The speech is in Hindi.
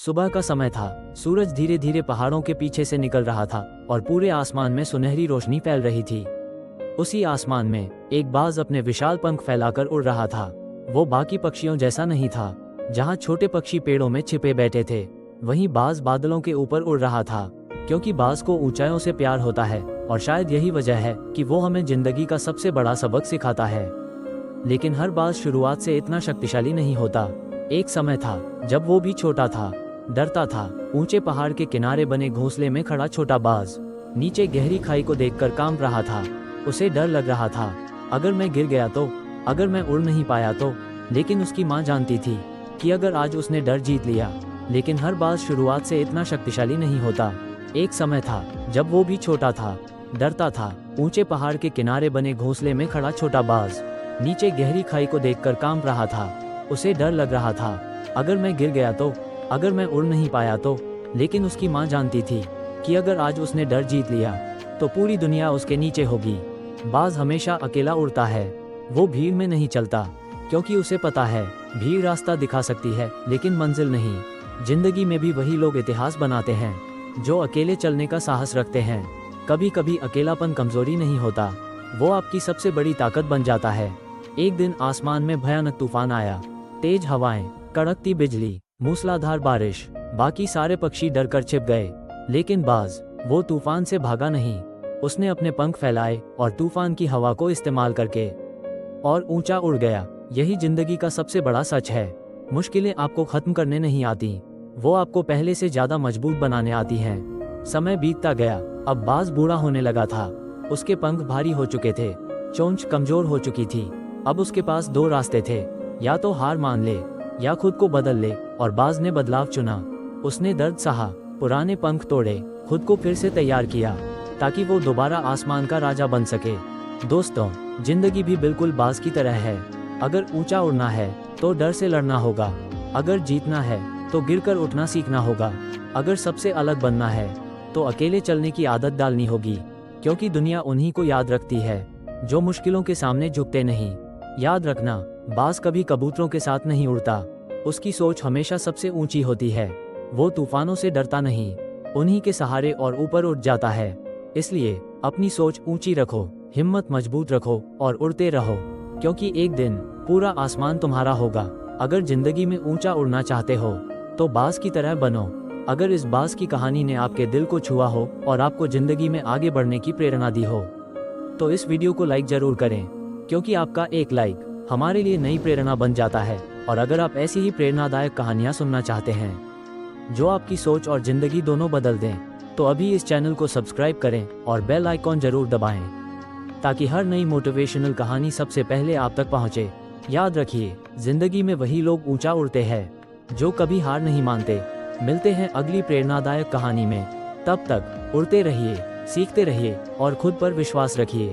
सुबह का समय था। सूरज धीरे धीरे पहाड़ों के पीछे से निकल रहा था और पूरे आसमान में सुनहरी रोशनी फैल रही थी। उसी आसमान में एक बाज अपने विशाल पंख फैलाकर उड़ रहा था। वो बाकी पक्षियों जैसा नहीं था। जहाँ छोटे पक्षी पेड़ों में छिपे बैठे थे, वहीं बाज बादलों के ऊपर उड़ रहा था। क्योंकि बाज को ऊंचाइयों से प्यार होता है और शायद यही वजह है कि वो हमें जिंदगी का सबसे बड़ा सबक सिखाता है। लेकिन हर बाज शुरुआत से इतना शक्तिशाली नहीं होता। एक समय था जब वो भी छोटा था, डरता था। ऊंचे पहाड़ के किनारे बने घोंसले में खड़ा छोटा बाज नीचे गहरी खाई को देखकर कांप रहा था। उसे डर लग रहा था, अगर मैं गिर गया तो, अगर मैं उड़ नहीं पाया तो। लेकिन उसकी माँ जानती थी कि अगर आज उसने डर जीत लिया। लेकिन हर बाज शुरुआत से इतना शक्तिशाली नहीं होता। एक समय था जब वो भी छोटा था, डरता था। ऊंचे पहाड़ के किनारे बने घोंसले में खड़ा छोटा बाज नीचे गहरी खाई को देखकर कांप रहा था। उसे डर लग रहा था, अगर मैं गिर गया तो, अगर मैं उड़ नहीं पाया तो। लेकिन उसकी माँ जानती थी कि अगर आज उसने डर जीत लिया तो पूरी दुनिया उसके नीचे होगी। बाज हमेशा अकेला उड़ता है। वो भीड़ में नहीं चलता, क्योंकि उसे पता है भीड़ रास्ता दिखा सकती है लेकिन मंजिल नहीं। जिंदगी में भी वही लोग इतिहास बनाते हैं जो अकेले चलने का साहस रखते हैं। कभी कभी अकेलापन कमजोरी नहीं होता, वो आपकी सबसे बड़ी ताकत बन जाता है। एक दिन आसमान में भयानक तूफान आया। तेज हवाएं, कड़कती बिजली, मूसलाधार बारिश। बाकी सारे पक्षी डरकर छिप गए। लेकिन बाज, वो तूफान से भागा नहीं। उसने अपने पंख फैलाए और तूफान की हवा को इस्तेमाल करके और ऊंचा उड़ गया। यही जिंदगी का सबसे बड़ा सच है। मुश्किलें आपको खत्म करने नहीं आती, वो आपको पहले से ज्यादा मजबूत बनाने आती हैं। समय बीतता गया। अब बाज बूढ़ा होने लगा था। उसके पंख भारी हो चुके थे, चोंच कमजोर हो चुकी थी। अब उसके पास दो रास्ते थे, या तो हार मान ले या खुद को बदल ले। और बाज ने बदलाव चुना। उसने दर्द सहा, पुराने पंख तोड़े, खुद को फिर से तैयार किया ताकि वो दोबारा आसमान का राजा बन सके। दोस्तों, जिंदगी भी बिल्कुल बाज की तरह है। अगर ऊंचा उड़ना है तो डर से लड़ना होगा। अगर जीतना है तो गिरकर उठना सीखना होगा। अगर सबसे अलग बनना है तो अकेले चलने की आदत डालनी होगी। क्योंकि दुनिया उन्हीं को याद रखती है जो मुश्किलों के सामने झुकते नहीं। याद रखना, बाज कभी कबूतरों के साथ नहीं उड़ता। उसकी सोच हमेशा सबसे ऊंची होती है। वो तूफानों से डरता नहीं, उन्हीं के सहारे और ऊपर उठ जाता है। इसलिए अपनी सोच ऊंची रखो, हिम्मत मजबूत रखो और उड़ते रहो। क्योंकि एक दिन पूरा आसमान तुम्हारा होगा। अगर जिंदगी में ऊंचा उड़ना चाहते हो तो बाज की तरह बनो। अगर इस बाज की कहानी ने आपके दिल को छुआ हो और आपको जिंदगी में आगे बढ़ने की प्रेरणा दी हो तो इस वीडियो को लाइक जरूर करें। क्योंकि आपका एक लाइक हमारे लिए नई प्रेरणा बन जाता है। और अगर आप ऐसी ही प्रेरणादायक कहानियां सुनना चाहते हैं जो आपकी सोच और जिंदगी दोनों बदल दें, तो अभी इस चैनल को सब्सक्राइब करें और बेल आइकॉन जरूर दबाएं ताकि हर नई मोटिवेशनल कहानी सबसे पहले आप तक पहुंचे। याद रखिए, जिंदगी में वही लोग ऊंचा उड़ते हैं जो कभी हार नहीं मानते। मिलते हैं अगली प्रेरणादायक कहानी में। तब तक उड़ते रहिए, सीखते रहिए और खुद पर विश्वास रखिए।